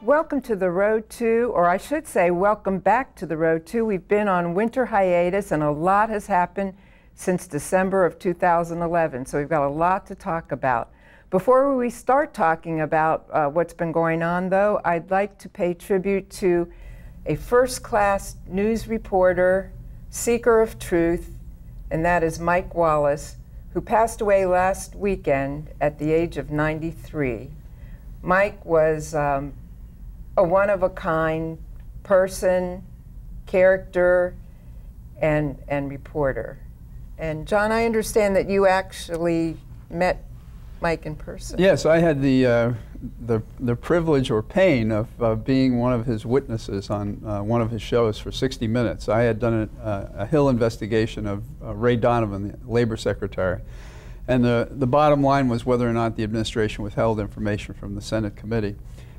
Welcome to the Road to, or I should say, welcome back to the Road to. We've been on winter hiatus and a lot has happened since December of 2011, so we've got a lot to talk about. Before we start talking about what's been going on, though, I'd like to pay tribute to a first-class news reporter, seeker of truth, and that is Mike Wallace, who passed away last weekend at the age of 93. Mike was a one-of-a-kind person, character, and reporter. And John, I understand that you actually met Mike in person. Yes, I had the privilege or pain of being one of his witnesses on one of his shows for 60 Minutes. I had done a Hill investigation of Ray Donovan, the Labor Secretary. And the bottom line was whether or not the administration withheld information from the Senate committee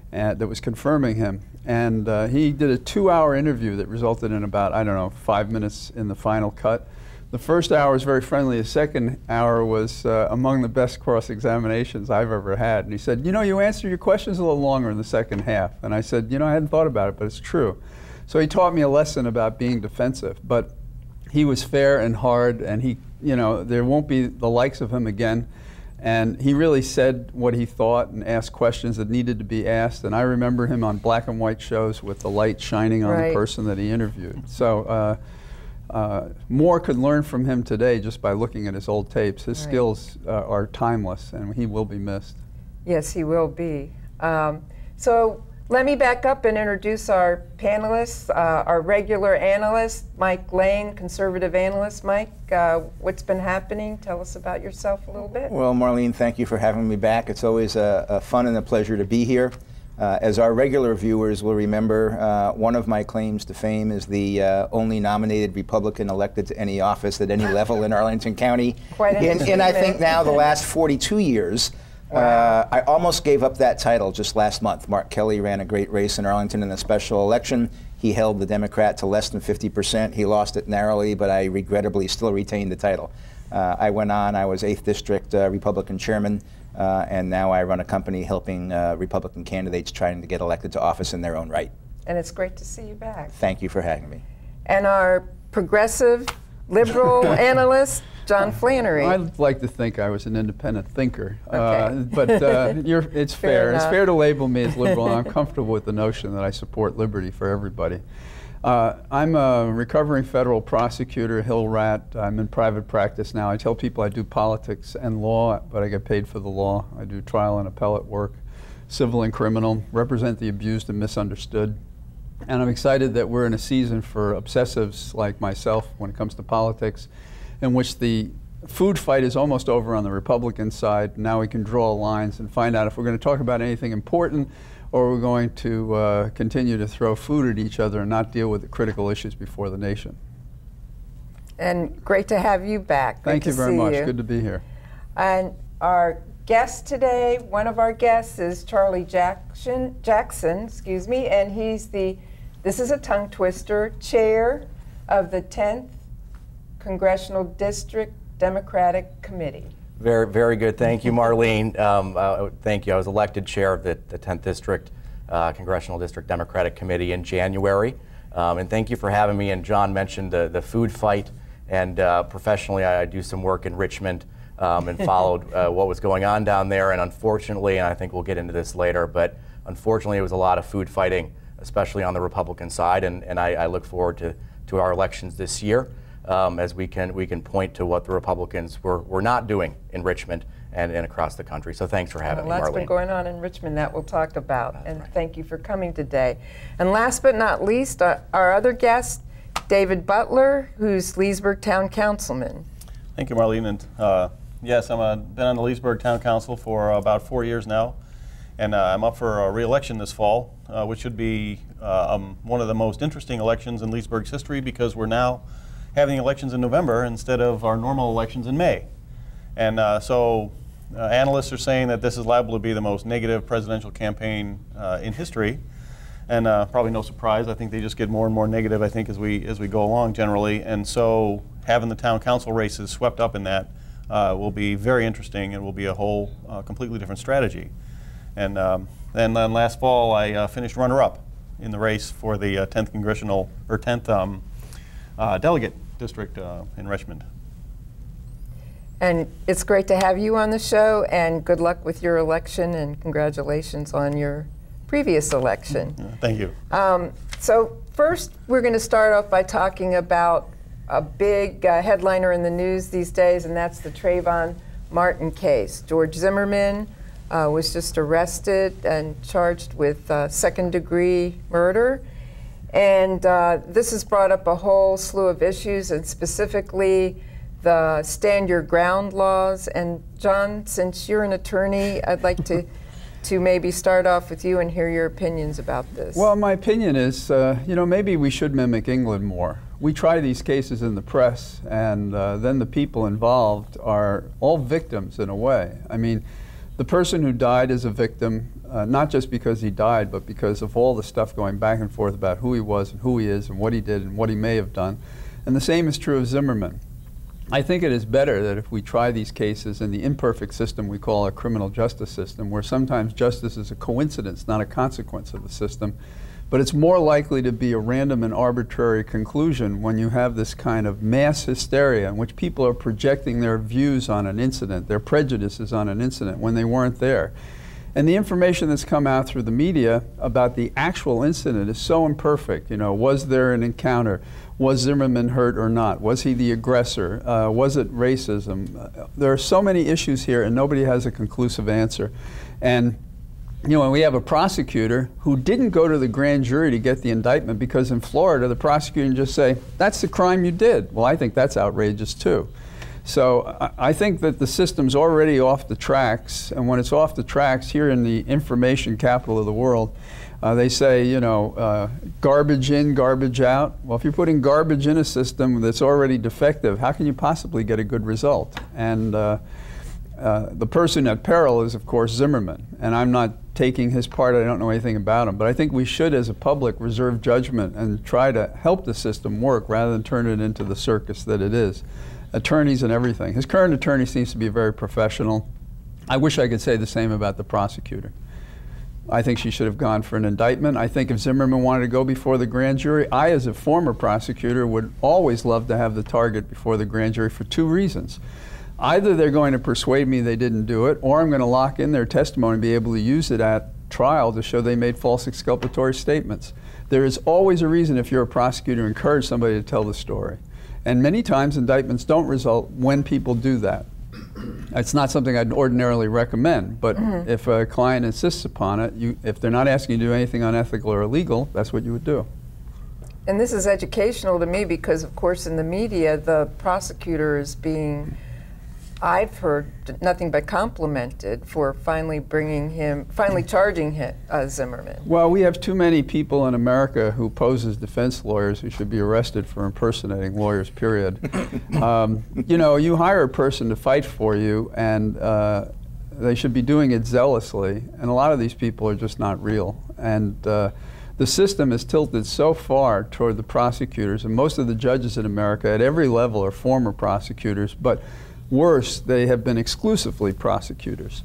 that was confirming him. And he did a 2-hour interview that resulted in about, I don't know, 5 minutes in the final cut. The first hour was very friendly. The second hour was among the best cross-examinations I've ever had. And he said, you know, you answered your questions a little longer in the second half. And I said, you know, I hadn't thought about it, but it's true. So he taught me a lesson about being defensive. But he was fair and hard, and he, you know, there won't be the likes of him again. And he really said what he thought and asked questions that needed to be asked. And I remember him on black and white shows with the light shining on the person that he interviewed. So more could learn from him today just by looking at his old tapes. His skills are timeless, and he will be missed. Yes, he will be. So let me back up and introduce our panelists. Our regular analyst, Mike Lane, conservative analyst. Mike, what's been happening? Tell us about yourself a little bit. Well, Marlene, thank you for having me back. It's always a fun and a pleasure to be here. As our regular viewers will remember, one of my claims to fame is the only nominated Republican elected to any office at any level in Arlington County. In I think now the last 42 years. Wow. I almost gave up that title just last month. Mark Kelly ran a great race in Arlington in the special election. He held the Democrat to less than 50%. He lost it narrowly, but I regrettably still retained the title. I went on, I was 8th District Republican chairman, and now I run a company helping Republican candidates trying to get elected to office in their own right. And it's great to see you back. Thank you for having me. And our progressive, liberal analyst, John Flannery. I'd like to think I was an independent thinker, okay. But it's fair. It's fair to label me as liberal, and I'm comfortable with the notion that I support liberty for everybody. I'm a recovering federal prosecutor, Hill rat. I'm in private practice now. I tell people I do politics and law, but I get paid for the law. I do trial and appellate work, civil and criminal, represent the abused and misunderstood. And I'm excited that we're in a season for obsessives like myself when it comes to politics, in which the food fight is almost over on the Republican side. Now we can draw lines and find out if we're going to talk about anything important, or we're going to continue to throw food at each other and not deal with the critical issues before the nation. And great to have you back. Thank you very much. Good to be here. And our guest today, one of our guests is Charlie Jackson, excuse me, and he's this is a tongue twister, chair of the 10th Congressional District Democratic Committee. Very, very good. Thank you, Marlene. Thank you. I was elected chair of the 10th District Congressional District Democratic Committee in January. And thank you for having me. And John mentioned the food fight. And professionally, I do some work in Richmond and followed what was going on down there. And unfortunately, and I think we'll get into this later, but unfortunately, it was a lot of food fighting, especially on the Republican side. And I look forward to our elections this year. As we can point to what the Republicans were not doing in Richmond and across the country. So thanks for having me, Marlene. Lots been going on in Richmond that we'll talk about. And thank you for coming today. And last but not least, our other guest, David Butler, who's Leesburg Town Councilman. Thank you, Marlene. And yes, I've been on the Leesburg Town Council for about 4 years now. And I'm up for a re-election this fall, which should be one of the most interesting elections in Leesburg's history, because we're now having elections in November instead of our normal elections in May. And so analysts are saying that this is liable to be the most negative presidential campaign in history. And probably no surprise, I think they just get more and more negative, I think, as we go along generally. And so having the town council races swept up in that will be very interesting, and will be a whole completely different strategy. And then last fall, I finished runner-up in the race for the 10th congressional or 10th delegate district in Richmond. And it's great to have you on the show, and good luck with your election, and congratulations on your previous election. Thank you. So first, we're going to start off by talking about a big headliner in the news these days, and that's the Trayvon Martin case. George Zimmerman was just arrested and charged with second-degree murder. And this has brought up a whole slew of issues, and specifically the stand your ground laws. And John, since you're an attorney, I'd like to maybe start off with you and hear your opinions about this. Well, my opinion is, you know, maybe we should mimic England more. We try these cases in the press, and then the people involved are all victims in a way. I mean, the person who died is a victim, not just because he died, but because of all the stuff going back and forth about who he was and who he is and what he did and what he may have done. And the same is true of Zimmerman. I think it is better that if we try these cases in the imperfect system we call a criminal justice system, where sometimes justice is a coincidence, not a consequence of the system, but it's more likely to be a random and arbitrary conclusion when you have this kind of mass hysteria in which people are projecting their views on an incident, their prejudices on an incident when they weren't there. And the information that's come out through the media about the actual incident is so imperfect. You know, was there an encounter? Was Zimmerman hurt or not? Was he the aggressor? Was it racism? There are so many issues here, and nobody has a conclusive answer. And you know, when we have a prosecutor who didn't go to the grand jury to get the indictment because in Florida the prosecutor can just say, that's the crime you did. Well, I think that's outrageous too. So I think that the system's already off the tracks, and when it's off the tracks here in the information capital of the world, they say, you know, garbage in, garbage out. Well, if you're putting garbage in a system that's already defective, how can you possibly get a good result? And the person at peril is, of course, Zimmerman. And I'm not taking his part. I don't know anything about him. But I think we should, as a public, reserve judgment and try to help the system work rather than turn it into the circus that it is. Attorneys and everything. His current attorney seems to be very professional. I wish I could say the same about the prosecutor. I think she should have gone for an indictment. I think if Zimmerman wanted to go before the grand jury, I, as a former prosecutor, would always love to have the target before the grand jury for two reasons. Either they're going to persuade me they didn't do it, or I'm going to lock in their testimony and be able to use it at trial to show they made false exculpatory statements. There is always a reason, if you're a prosecutor, to encourage somebody to tell the story. And many times indictments don't result when people do that. It's not something I'd ordinarily recommend, but if a client insists upon it, if they're not asking you to do anything unethical or illegal, that's what you would do. And this is educational to me because, of course, in the media, the prosecutor is being, I've heard nothing but complimented for finally charging him, Zimmerman. Well, we have too many people in America who pose as defense lawyers who should be arrested for impersonating lawyers, period. You know, you hire a person to fight for you, and they should be doing it zealously, and a lot of these people are just not real. And the system is tilted so far toward the prosecutors, and most of the judges in America at every level are former prosecutors, but worse, they have been exclusively prosecutors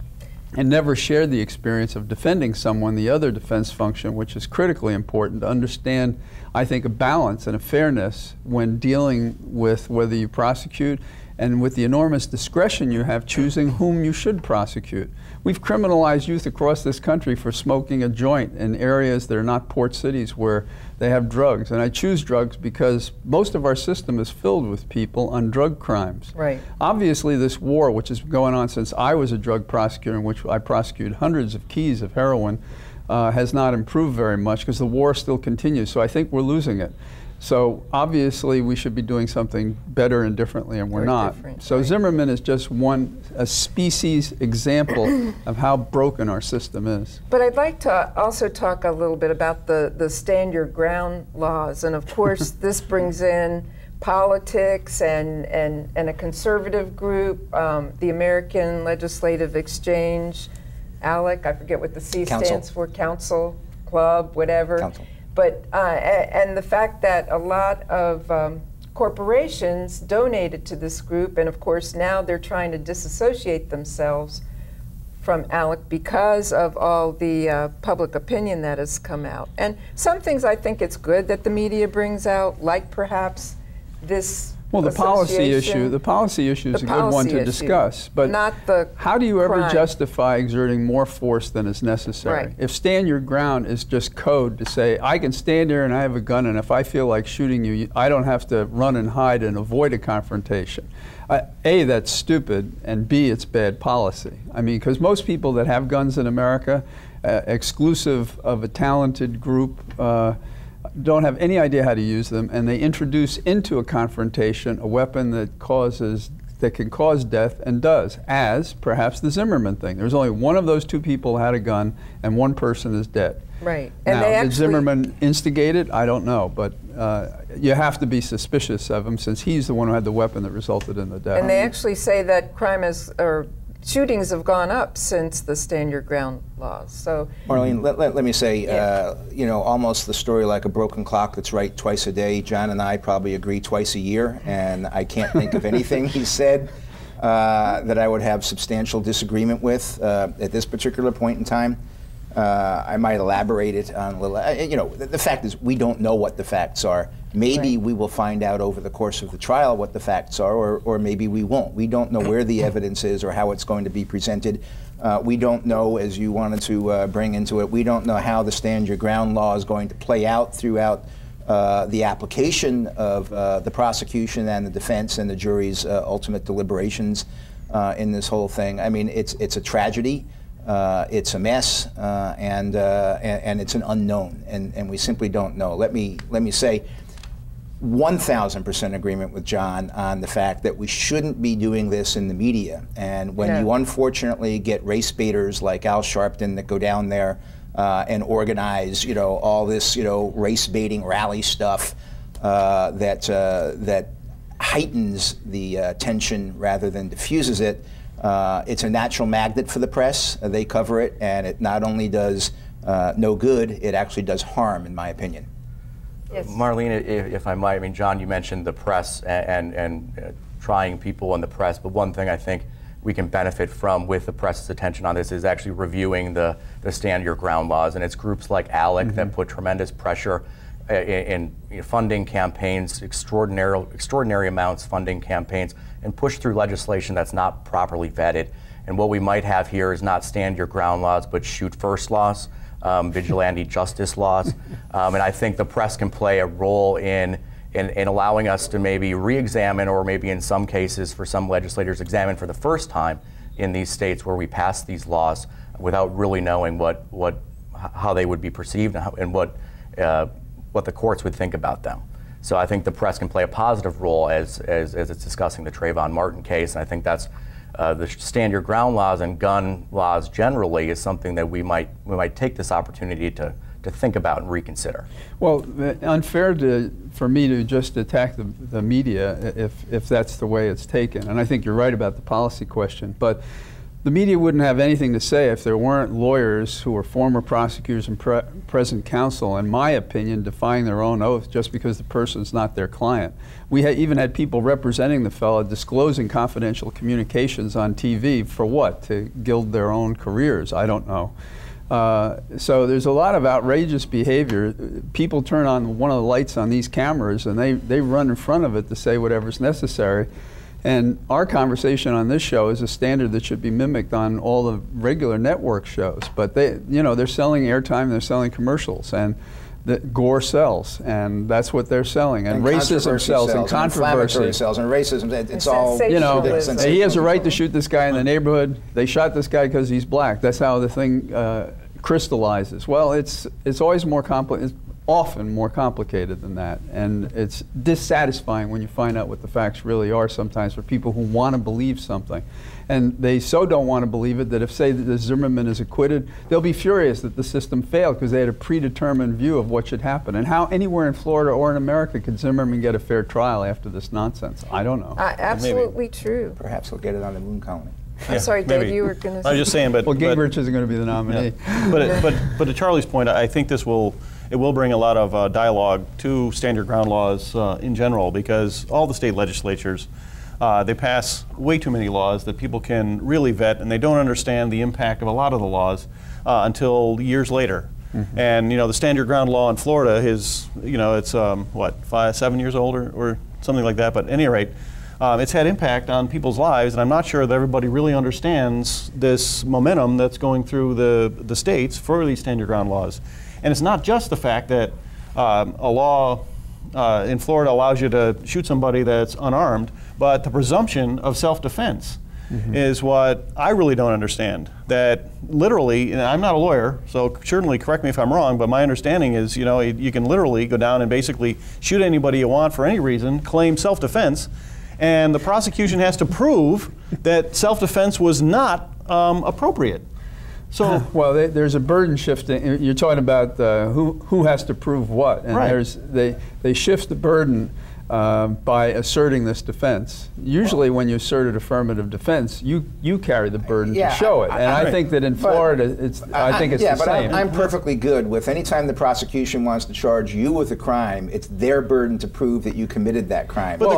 and never shared the experience of defending someone, the other defense function, which is critically important to understand, I think, a balance and a fairness when dealing with whether you prosecute and with the enormous discretion you have choosing whom you should prosecute. We've criminalized youth across this country for smoking a joint in areas that are not port cities where they have drugs. And I choose drugs because most of our system is filled with people on drug crimes. Right. Obviously, this war, which has been going on since I was a drug prosecutor, in which I prosecuted hundreds of keys of heroin, has not improved very much because the war still continues. So I think we're losing it. So obviously we should be doing something better and differently, and we're not. So right. Zimmerman is just a species example of how broken our system is. But I'd like to also talk a little bit about the stand your ground laws, and of course this brings in politics and a conservative group, the American Legislative Exchange, ALEC, I forget what the C stands for, Council, Club, whatever. Council. But, and the fact that a lot of corporations donated to this group, and of course now they're trying to disassociate themselves from ALEC because of all the public opinion that has come out. And some things I think it's good that the media brings out, like perhaps this Well, the policy issue is The a good one to policy discuss. issue, But not the how do you ever crime. justify exerting more force than is necessary? Right. If stand your ground is just code to say, I can stand here and I have a gun, and if I feel like shooting you, I don't have to run and hide and avoid a confrontation. A, that's stupid, and B, it's bad policy. I mean, because most people that have guns in America, exclusive of a talented group, don't have any idea how to use them, and they introduce into a confrontation a weapon that can cause death, and does, as perhaps the Zimmerman thing. There's only one of those two people who had a gun, and one person is dead. Right. And Now, they did actually, Zimmerman instigate it? I don't know, but you have to be suspicious of him since he's the one who had the weapon that resulted in the death. and they actually say that or shootings have gone up since the stand your ground laws. So, Marlene, let me say, Yeah. you know, almost the story like a broken clock that's right twice a day. John and I probably agree twice a year, and I can't think of anything he said that I would have substantial disagreement with at this particular point in time. I might elaborate it on a little. You know, the fact is, we don't know what the facts are. Maybe we will find out over the course of the trial what the facts are, or maybe we won't. We don't know where the evidence is or how it's going to be presented. We don't know, as you wanted to bring into it, we don't know how the stand your ground law is going to play out throughout the application of the prosecution and the defense and the jury's ultimate deliberations in this whole thing. I mean, it's a tragedy. It's a mess, and it's an unknown, and we simply don't know. Let me say, 1,000% agreement with John on the fact that we shouldn't be doing this in the media. And when you unfortunately get race baiters like Al Sharpton that go down there and organize, you know, all this, you know, race baiting rally stuff that heightens the tension rather than diffuses it. It's a natural magnet for the press. They cover it, and it not only does no good, it actually does harm, in my opinion. yes. Marlene, if I might, I mean, John, you mentioned the press and trying people in the press, but one thing I think we can benefit from with the press's attention on this is actually reviewing the stand your ground laws, and it's groups like ALEC that put tremendous pressure in funding campaigns, extraordinary amounts funding campaigns, and push through legislation that's not properly vetted. And what we might have here is not stand your ground laws, but shoot first laws, vigilante justice laws. And I think the press can play a role in allowing us to maybe re-examine, or maybe in some cases for some legislators examine for the first time in these states where we pass these laws without really knowing how they would be perceived and what the courts would think about them. So I think the press can play a positive role as it's discussing the Trayvon Martin case, and I think that's the stand your ground laws and gun laws generally is something that we might take this opportunity to think about and reconsider. Well, unfair for me to just attack the media if that's the way it's taken. And I think you're right about the policy question. But the media wouldn't have anything to say if there weren't lawyers who were former prosecutors and present counsel, in my opinion, defying their own oath just because the person's not their client. We even had people representing the fellow disclosing confidential communications on TV for what? To gild their own careers? I don't know. So there's a lot of outrageous behavior. People turn on one of the lights on these cameras and they run in front of it to say whatever's necessary. And our conversation on this show is a standard that should be mimicked on all the regular network shows. But they're selling airtime, they're selling commercials, and gore sells, and that's what they're selling. And racism sells, and controversy sells, and racism. It's all, he has a right to shoot this guy in the neighborhood. They shot this guy because he's black. That's how the thing crystallizes. Well, it's always more complicated. Often more complicated than that, and it's dissatisfying when you find out what the facts really are sometimes for people who want to believe something, and they so don't want to believe it that if, say, the Zimmerman is acquitted, they'll be furious that the system failed because they had a predetermined view of what should happen. And how anywhere in Florida or in America could Zimmerman get a fair trial after this nonsense? I don't know. Absolutely true. Perhaps he'll get it on the moon colony. I'm sorry, Dave, maybe. you were going to say. I was just saying, but Gingrich isn't going to be the nominee. Yeah. But to Charlie's point, I think it will bring a lot of dialogue to stand your ground laws in general, because all the state legislatures they pass way too many laws that people can really vet, and they don't understand the impact of a lot of the laws until years later. And the stand your ground law in Florida is, it's what, 7 years old or something like that. But at any rate, it's had impact on people's lives, and I'm not sure that everybody really understands this momentum that's going through the states for these stand your ground laws. And it's not just the fact that a law in Florida allows you to shoot somebody that's unarmed, but the presumption of self-defense is what I really don't understand. That literally, and I'm not a lawyer, so certainly correct me if I'm wrong, but my understanding is, you can literally go down and basically shoot anybody you want for any reason, claim self-defense, and the prosecution has to prove that self-defense was not appropriate. So, well, there's a burden shifting. You're talking about who has to prove what, and right. They shift the burden by asserting this defense. Usually, when you assert an affirmative defense, you carry the burden to show it. And I think that in Florida, I think it's the same. But I'm perfectly good with any time the prosecution wants to charge you with a crime, it's their burden to prove that you committed that crime. But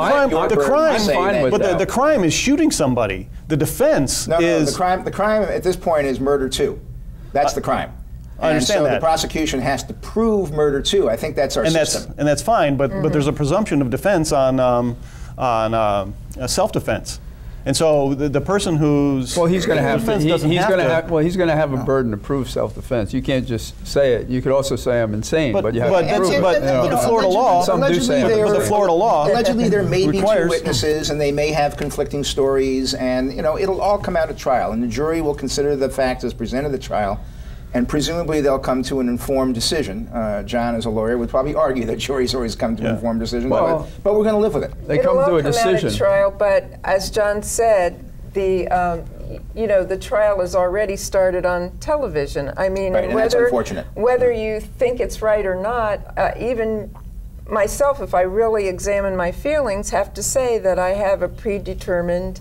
the crime is shooting somebody. The defense is the crime at this point is murder too. That's the crime. I understand that. The prosecution has to prove murder too. I think that's our system. And that's fine, but there's a presumption of defense on self-defense. And so the person who's he's going to have a burden to prove self-defense. You can't just say it. You could also say I'm insane, but you have to prove it. But the Florida law, allegedly there may be two witnesses, and they may have conflicting stories, and it'll all come out at trial, and the jury will consider the facts as presented at trial. And presumably they'll come to an informed decision. John, as a lawyer, would probably argue that juries always come to informed decisions, but we're going to live with it. They come to a decision. Out at trial, but as John said, the trial is already started on television. I mean, that's unfortunate. Whether you think it's right or not, even myself, if I really examine my feelings, have to say that I have a predetermined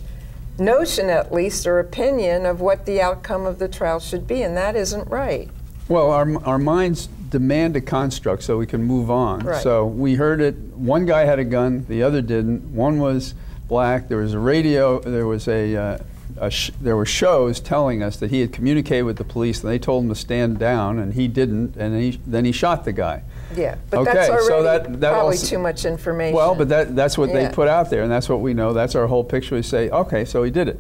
notion, at least, or opinion of what the outcome of the trial should be, and that isn't right. Well, our minds demand a construct so we can move on. Right. So we heard it. One guy had a gun, the other didn't. One was black. There was a radio. There was there were shows telling us that he had communicated with the police, and they told him to stand down, and he didn't, and then he shot the guy. Yeah, but that's already probably too much information. Well, but that's what they put out there, and that's what we know. That's our whole picture. We say, okay, so he did it.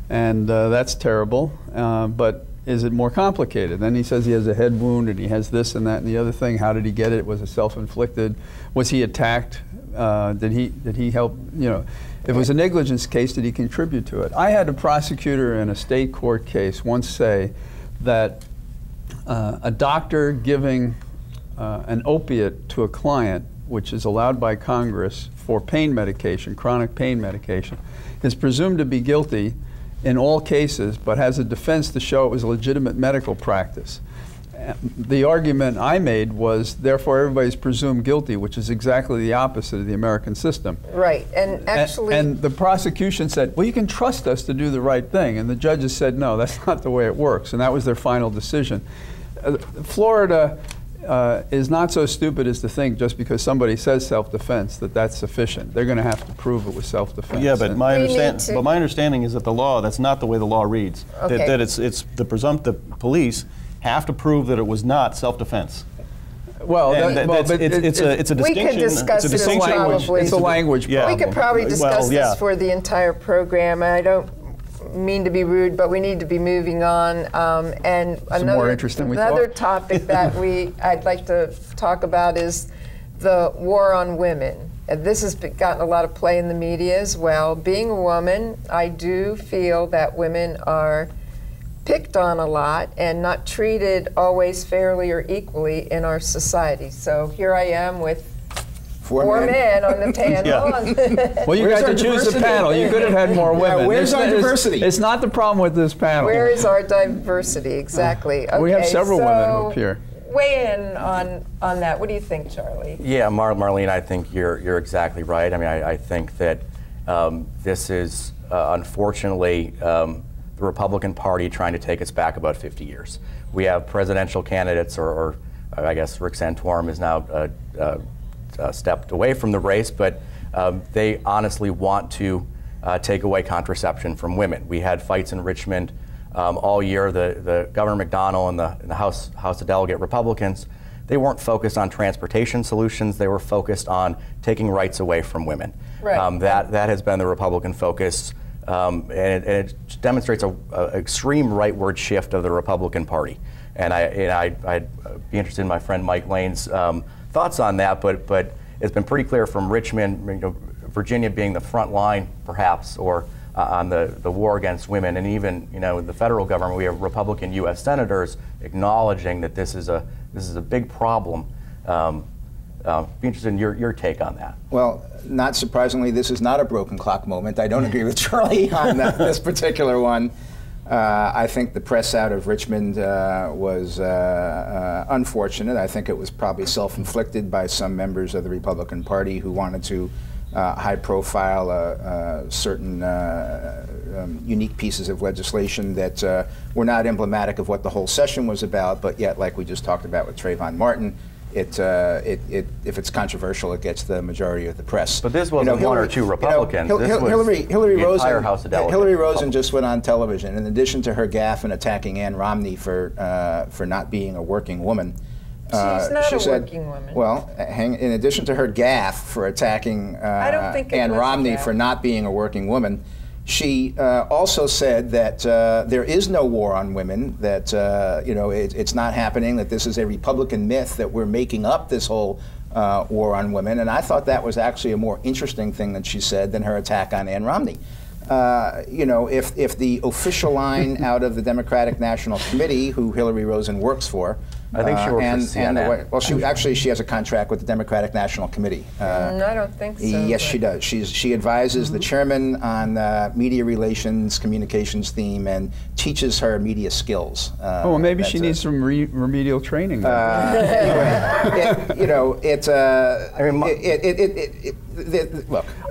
And that's terrible, but is it more complicated? Then he says he has a head wound, and he has this and that and the other thing. How did he get it? Was it self-inflicted? Was he attacked? Did he help? If it was a negligence case, did he contribute to it? I had a prosecutor in a state court case once say that a doctor giving an opiate to a client, which is allowed by Congress for pain medication, chronic pain medication, is presumed to be guilty in all cases, but has a defense to show it was a legitimate medical practice. The argument I made was, therefore, everybody's presumed guilty, which is exactly the opposite of the American system. Right, and actually... And the prosecution said, well, you can trust us to do the right thing. And the judges said, no, that's not the way it works. And that was their final decision. Florida is not so stupid as to think just because somebody says self-defense that that's sufficient. They're going to have to prove it was self-defense. Yeah, but my understanding is that the law, that's not the way the law reads. Okay. That it's the presumptive police have to prove that it was not self-defense. Well, it's a distinction. We could discuss this probably. It's a language problem. We could probably discuss this for the entire program. I don't mean to be rude, but we need to be moving on. And another topic that I'd like to talk about is the war on women. This has gotten a lot of play in the media as well. Being a woman, I do feel that women are picked on a lot and not treated always fairly or equally in our society. So here I am with four men on the panel. Well, you got to choose the panel. You could have had more women. Yeah, where's our diversity? It's not the problem with this panel. Where is our diversity? Exactly. Okay, we have several women who appear. Weigh in on that. What do you think, Charlie? Yeah, Marlene, I think you're exactly right. I mean, I think that this is unfortunately the Republican Party trying to take us back about 50 years. We have presidential candidates, or I guess Rick Santorum is now stepped away from the race, but they honestly want to take away contraception from women. We had fights in Richmond all year. The Governor McDonnell and the House of Delegate Republicans, they weren't focused on transportation solutions. They were focused on taking rights away from women. Right. That has been the Republican focus, and it demonstrates an extreme rightward shift of the Republican Party. And I'd be interested in my friend Mike Lane's thoughts on that. But it's been pretty clear from Richmond, Virginia being the front line, perhaps, or on the war against women, and even the federal government, we have Republican U.S. senators acknowledging that this is a big problem. Be interested in your take on that. Well, not surprisingly, this is not a broken clock moment. I don't agree with Charlie on this particular one. I think the press out of Richmond was unfortunate. I think it was probably self-inflicted by some members of the Republican Party who wanted to high-profile certain unique pieces of legislation that were not emblematic of what the whole session was about, but yet, like we just talked about with Trayvon Martin, if it's controversial, it gets the majority of the press. But this wasn't one or two Republicans. Hillary Rosen just went on television. In addition to her gaffe in attacking Ann Romney for not being a working woman, she's not a working woman. Well, in addition to her gaffe for attacking Ann Romney for not being a working woman, she also said that there is no war on women, that it's not happening, that this is a Republican myth, that we're making up this whole war on women. And I thought that was actually a more interesting thing that she said than her attack on Ann Romney. If the official line out of the Democratic National Committee, who Hillary Rosen works for, I think she works for CNN. Well, she has a contract with the Democratic National Committee. I don't think so. Yes, she does. She advises the chairman on media relations, communications theme, and teaches her media skills. Well, maybe she needs some remedial training. Look,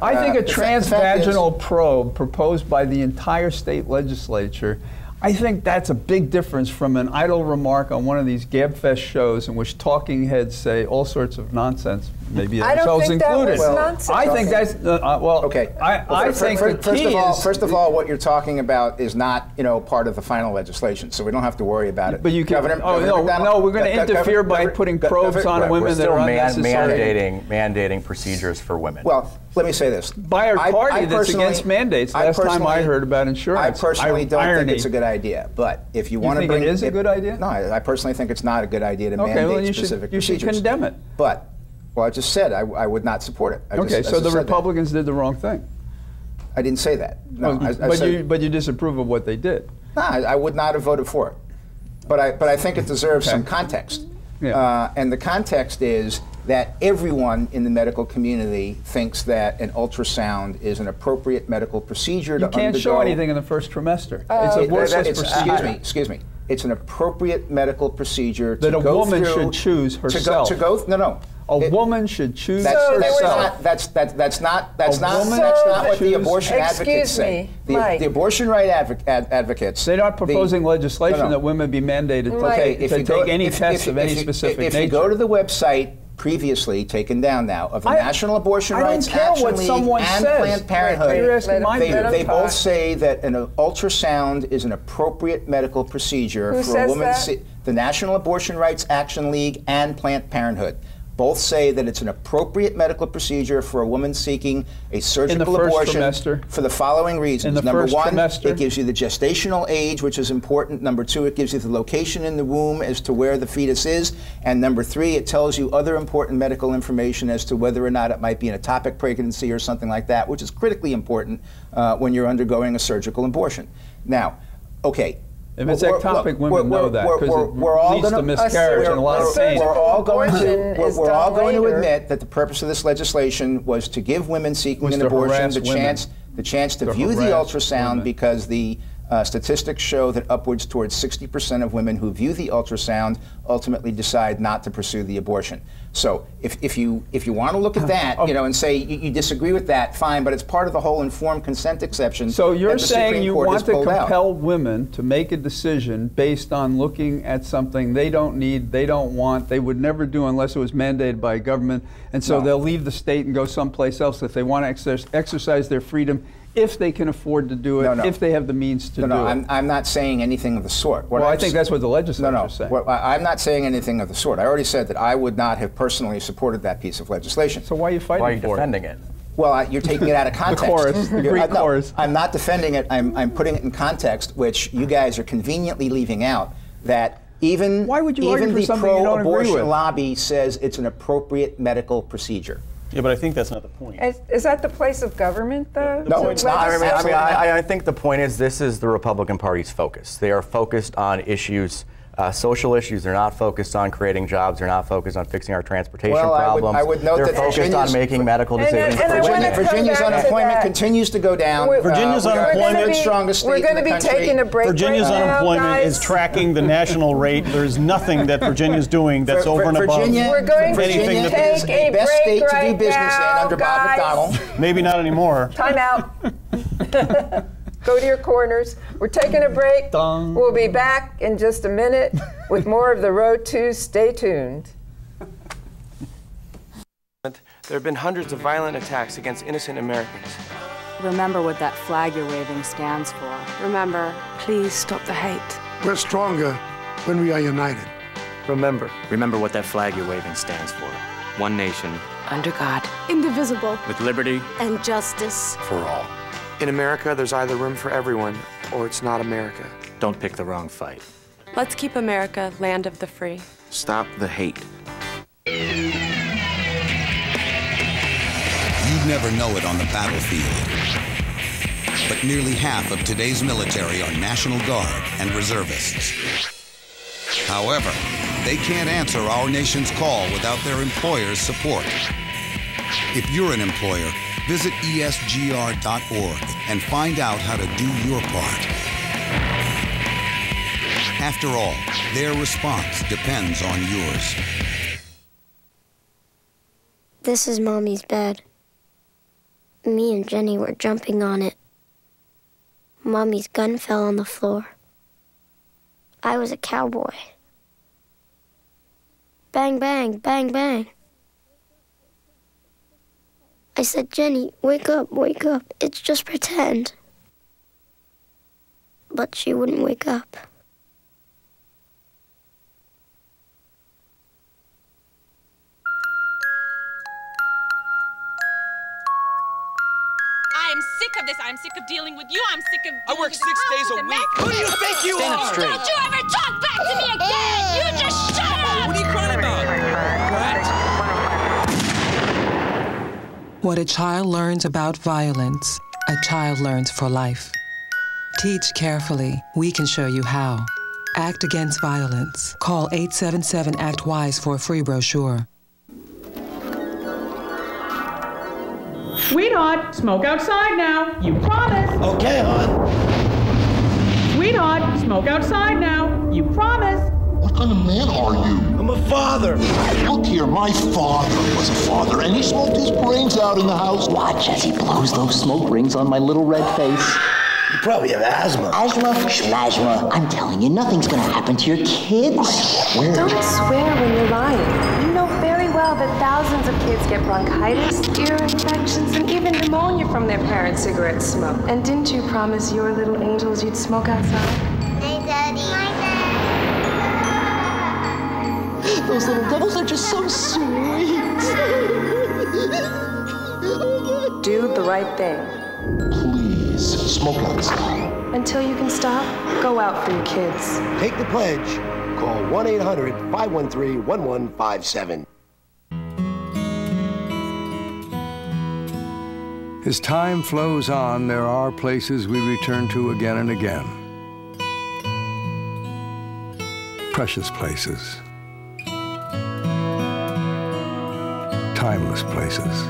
I think a transvaginal probe proposed by the entire state legislature, I think that's a big difference from an idle remark on one of these GabFest shows in which talking heads say all sorts of nonsense, maybe themselves included. I think that's okay. I think first of all, what you're talking about is not part of the final legislation, so we don't have to worry about it. But you can. No, we're going to interfere by putting probes on women that are unnecessary. Mandating procedures for women. Well, let me say this. By our party that's against mandates. Last time I heard about insurance. I personally don't think it's a good idea. But if you want to bring it is a good idea? No, I personally think it's not a good idea to mandate specific procedures. You should condemn it. But, well, I just said I would not support it. Okay, so the Republicans did the wrong thing. I didn't say that. No, but you disapprove of what they did. No, I would not have voted for it. But I think it deserves some context. Yeah. And the context is that everyone in the medical community thinks that an ultrasound is an appropriate medical procedure to undergo. You can't show anything in the first trimester. It's a worthless procedure. Excuse me. It's an appropriate medical procedure that a woman should choose herself. A woman should choose herself. That's not what the abortion advocates say. The abortion right advocates. They're not proposing legislation that women be mandated to take any test of any specific nature. If you go to the website previously taken down now of the National Abortion Rights Action League and Planned Parenthood, they both say that an ultrasound is an appropriate medical procedure for a woman. The National Abortion Rights Action League and Planned Parenthood both say that it's an appropriate medical procedure for a woman seeking a surgical abortion for the following reasons. Number one, it gives you the gestational age, which is important. Number two, it gives you the location in the womb as to where the fetus is. And number three, it tells you other important medical information as to whether or not it might be an ectopic pregnancy or something like that, which is critically important when you're undergoing a surgical abortion. Now, okay. If it's ectopic, women know that because it leads to miscarriage and a lot of pain. We're all going to admit that the purpose of this legislation was to give women seeking an abortion the chance to view the ultrasound, because the statistics show that upwards towards 60% of women who view the ultrasound ultimately decide not to pursue the abortion. So if you want to look at that, and say you disagree with that, fine, but it's part of the whole informed consent exception. So you're saying you want to compel women to make a decision based on looking at something they don't need, they don't want, they would never do unless it was mandated by a government, and so they'll leave the state and go someplace else if they want to exercise their freedom if they can afford to do it, No. if they have the means to do it. I'm not saying anything of the sort. Well, I think that's what the legislature is saying. Well, I'm not saying anything of the sort. I already said that I would not have personally supported that piece of legislation. So why are you fighting Why are you for defending it? Well, you're taking it out of context. The Greek chorus. I'm not defending it. I'm putting it in context, which you guys are conveniently leaving out. That even Why would you argue even for the something you don't agree pro-abortion with? lobby says it's an appropriate medical procedure. Yeah, but I think that's not the point. Is that the place of government, though? No, it's not. I think the point is this is the Republican Party's focus. They are focused on issues, social issues. They're not focused on creating jobs. They're not focused on fixing our transportation problems. I would note They're that focused on making medical decisions. and I wanna come Virginia's back to unemployment that. continues to go down. Virginia's we are unemployment- the strongest state We're in going to the be country. taking a break Virginia's right now, unemployment is guys. tracking the national rate. There's nothing that Virginia's doing that's over and above Virginia, We're going to anything Virginia that is take the a best break state to do right business now, in under Bob guys. McDonnell. maybe not anymore. Time out. Go to your corners. We're taking a break. Dong. We'll be back in just a minute with more of the Road 2. Stay tuned. There have been hundreds of violent attacks against innocent Americans. Remember what that flag you're waving stands for. Remember, please stop the hate. We're stronger when we are united. Remember what that flag you're waving stands for. One nation, Under God. Indivisible. with liberty. And justice. For all. In America, there's either room for everyone or it's not America. Don't pick the wrong fight. Let's keep America land of the free. Stop the hate. You'd never know it on the battlefield. But nearly half of today's military are National Guard and reservists. However, they can't answer our nation's call without their employer's support. If you're an employer, visit esgr.org and find out how to do your part. After all, their response depends on yours. This is Mommy's bed. Me and Jenny were jumping on it. Mommy's gun fell on the floor. I was a cowboy. Bang, bang, bang, bang. I said, Jenny, wake up, it's just pretend. But she wouldn't wake up. I'm sick of this. I'm sick of dealing with you. I'm sick of I work 6 days a week. Who do you think you Stand are? up straight. Don't you ever talk back to me again! You just shut up! What are you crying about? What a child learns about violence, a child learns for life. Teach carefully. We can show you how. Act Against Violence. Call 877-ACT-WISE for a free brochure. Sweetheart, smoke outside now. You promised. Okay, hon. Sweetheart, smoke outside now. You promised. What kind of man are you? I'm a father. Look here, my father was a father, and he smoked his brains out in the house. Watch as he blows those smoke rings on my little red face. You probably have asthma. Asthma? Schlasma. I'm telling you, nothing's gonna happen to your kids. Don't swear when you're lying. You know very well that thousands of kids get bronchitis, ear infections, and even pneumonia from their parents' cigarette smoke. And didn't you promise your little angels you'd smoke outside? Hey, Daddy. Those little devils are just so sweet. Do the right thing. Please, smoke outside. Until you can stop, go out for your kids. Take the pledge. Call 1-800-513-1157. As time flows on, there are places we return to again and again. Precious places. Timeless places.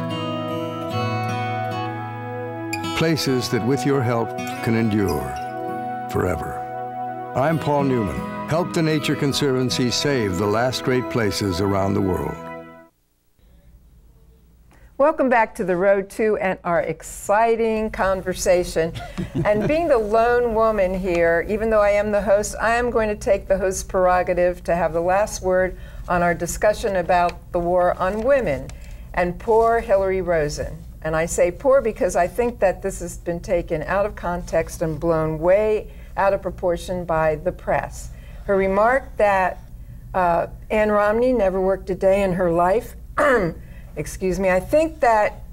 Places that, with your help, can endure forever. I'm Paul Newman. Help the Nature Conservancy save the last great places around the world. Welcome back to the Road 2 and our exciting conversation. And being the lone woman here, even though I am the host, I am going to take the host's prerogative to have the last word on our discussion about the war on women. And poor Hillary Rosen. And I say poor because I think that this has been taken out of context and blown way out of proportion by the press. Her remark that Ann Romney never worked a day in her life, excuse me, I think that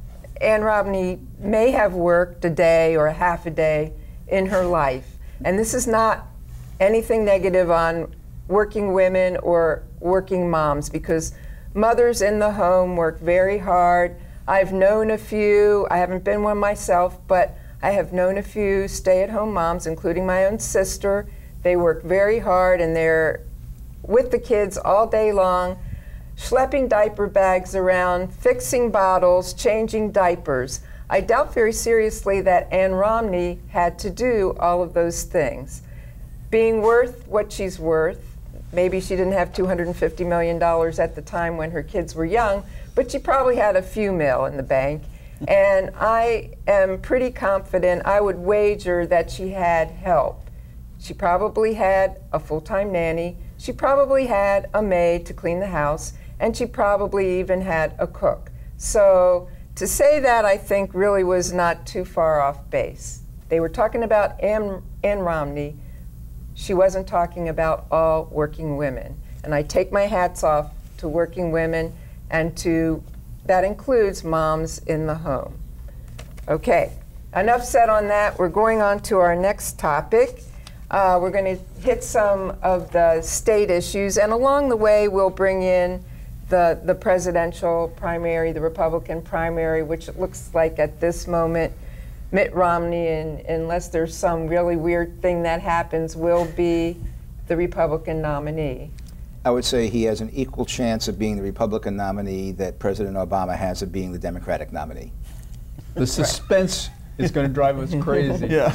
Ann Romney may have worked a day or a half a day in her life. And this is not anything negative on working women or working moms, because mothers in the home work very hard. I've known a few, I haven't been one myself, but I have known a few stay-at-home moms, including my own sister. They work very hard and they're with the kids all day long, schlepping diaper bags around, fixing bottles, changing diapers. I doubt very seriously that Ann Romney had to do all of those things. Being worth what she's worth, maybe she didn't have $250 million at the time when her kids were young, but she probably had a few mil in the bank. And I am pretty confident, I would wager that she had help. She probably had a full-time nanny, she probably had a maid to clean the house, and she probably even had a cook. So to say that, I think, really was not too far off base. They were talking about Ann Romney. She wasn't talking about all working women. And I take my hats off to working women, and that includes moms in the home. Okay, enough said on that. We're going on to our next topic. We're going to hit some of the state issues, and along the way we'll bring in the presidential primary, the Republican primary, which it looks like at this moment Mitt Romney, unless there's some really weird thing that happens, will be the Republican nominee. I would say he has an equal chance of being the Republican nominee that President Obama has of being the Democratic nominee. The suspense is going to drive us crazy. Yeah.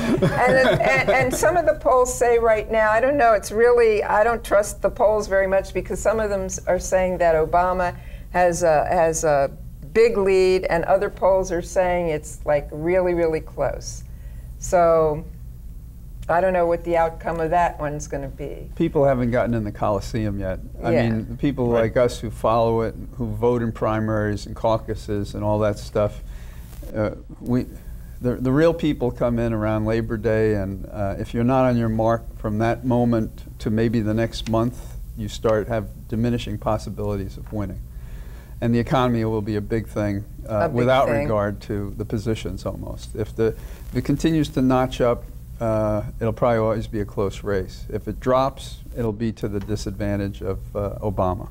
And some of the polls say right now, I don't know, it's really, I don't trust the polls very much, because some of them are saying that Obama has a big lead, and other polls are saying it's like really, really close. So I don't know what the outcome of that one's going to be. People haven't gotten in the Coliseum yet. I mean, people like us who follow it, who vote in primaries and caucuses and all that stuff, the real people come in around Labor Day, and if you're not on your mark from that moment to maybe the next month, you have diminishing possibilities of winning. And the economy will be a big thing without regard to the positions almost. If it continues to notch up, it'll probably always be a close race. If it drops, it'll be to the disadvantage of Obama.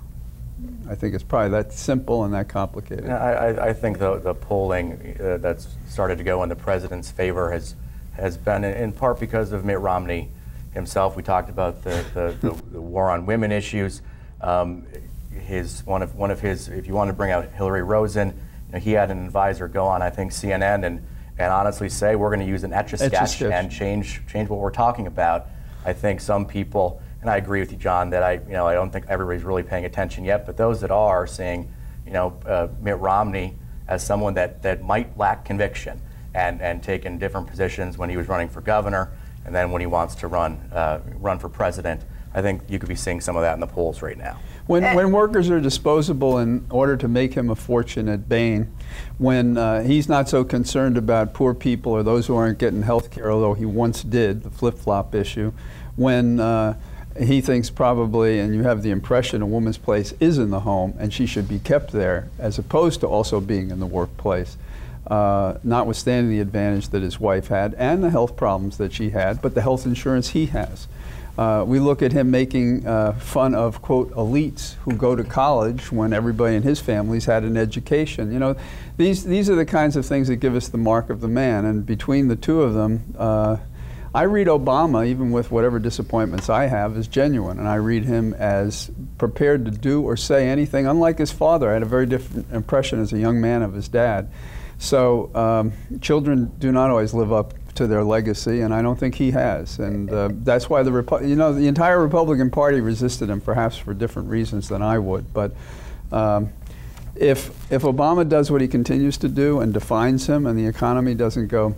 I think it's probably that simple and that complicated. I think the polling that's started to go in the president's favor has been in part because of Mitt Romney himself. We talked about the war on women issues. One of his, if you want to bring out Hillary Rosen, he had an advisor go on, I think, CNN and honestly say we're going to use an Etch-a-Sketch and change what we're talking about. I think some people, and I agree with you, John, that I don't think everybody's really paying attention yet, but those that are seeing, Mitt Romney as someone that might lack conviction and taken different positions when he was running for governor, and then when he wants to run for president. I think you could be seeing some of that in the polls right now. When workers are disposable in order to make him a fortune at Bain, when he's not so concerned about poor people or those who aren't getting health care, although he once did, the flip-flop issue, when he thinks probably, and you have the impression, a woman's place is in the home and she should be kept there, as opposed to also being in the workplace, notwithstanding the advantage that his wife had and the health problems that she had, but the health insurance he has. We look at him making fun of, quote, elites who go to college when everybody in his family's had an education. These are the kinds of things that give us the mark of the man. And between the two of them, I read Obama, even with whatever disappointments I have, as genuine. And I read him as prepared to do or say anything. Unlike his father, I had a very different impression as a young man of his dad. So children do not always live up to their legacy, and I don't think he has. And that's why the entire Republican Party resisted him, perhaps for different reasons than I would. But if Obama does what he continues to do and defines him, and the economy doesn't go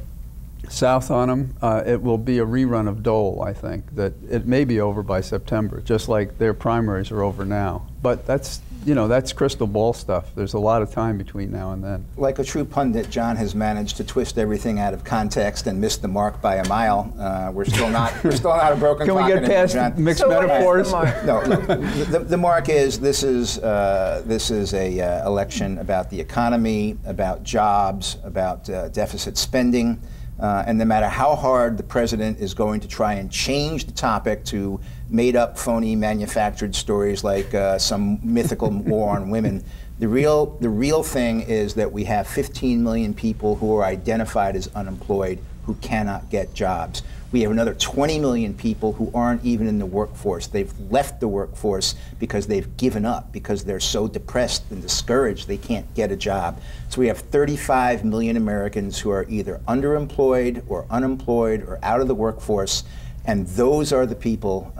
south on him, it will be a rerun of Dole, I think. That it may be over by September, just like their primaries are over now. But that's you know, that's crystal ball stuff. There's a lot of time between now and then. Like a true pundit, John has managed to twist everything out of context and miss the mark by a mile. We're still not a broken clock. Can we get past mixed metaphors? No. The mark is this is a election about the economy, about jobs, about deficit spending. And no matter how hard the president is going to try and change the topic to made-up, phony, manufactured stories like some mythical war on women, the real thing is that we have 15 million people who are identified as unemployed who cannot get jobs. We have another 20 million people who aren't even in the workforce. They've left the workforce because they've given up, because they're so depressed and discouraged they can't get a job. So we have 35 million Americans who are either underemployed or unemployed or out of the workforce, and those are the people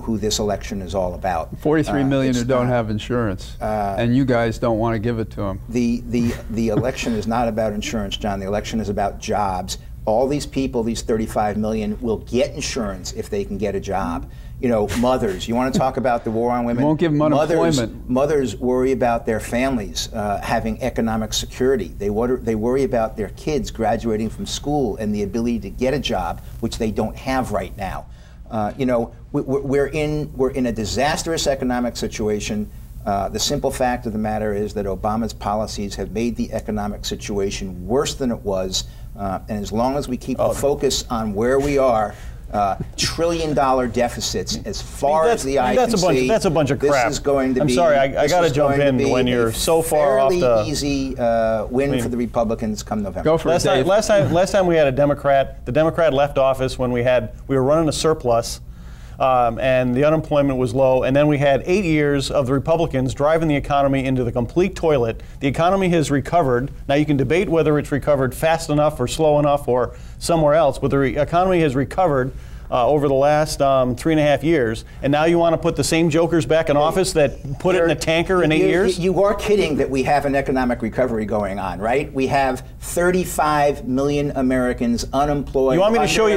who this election is all about. 43 million who don't have insurance, and you guys don't want to give it to them. The election is not about insurance, John. The election is about jobs. All these people, these 35 million, will get insurance if they can get a job. You know, mothers, you want to talk about the war on women? Won't give them unemployment. Mothers worry about their families having economic security. They worry about their kids graduating from school and the ability to get a job, which they don't have right now. You know, we're in a disastrous economic situation. The simple fact of the matter is that Obama's policies have made the economic situation worse than it was. And as long as we keep the focus on where we are, $1 trillion deficits, as far as the eye can see, that's a bunch of crap. This is going to I'm sorry, I got to jump in when you're so far off the... fairly easy win for the Republicans come November. Go for it, Dave. Last time we had a Democrat, the Democrat left office when we were running a surplus. And the unemployment was low, and then we had 8 years of the Republicans driving the economy into the complete toilet. The economy has recovered. Now you can debate whether it's recovered fast enough or slow enough or somewhere else, but the economy has recovered over the last 3.5 years, and now you want to put the same jokers back in office that put it in a tanker in 8 years? You are kidding that we have an economic recovery going on, right? We have 35 million Americans unemployed, You want me to show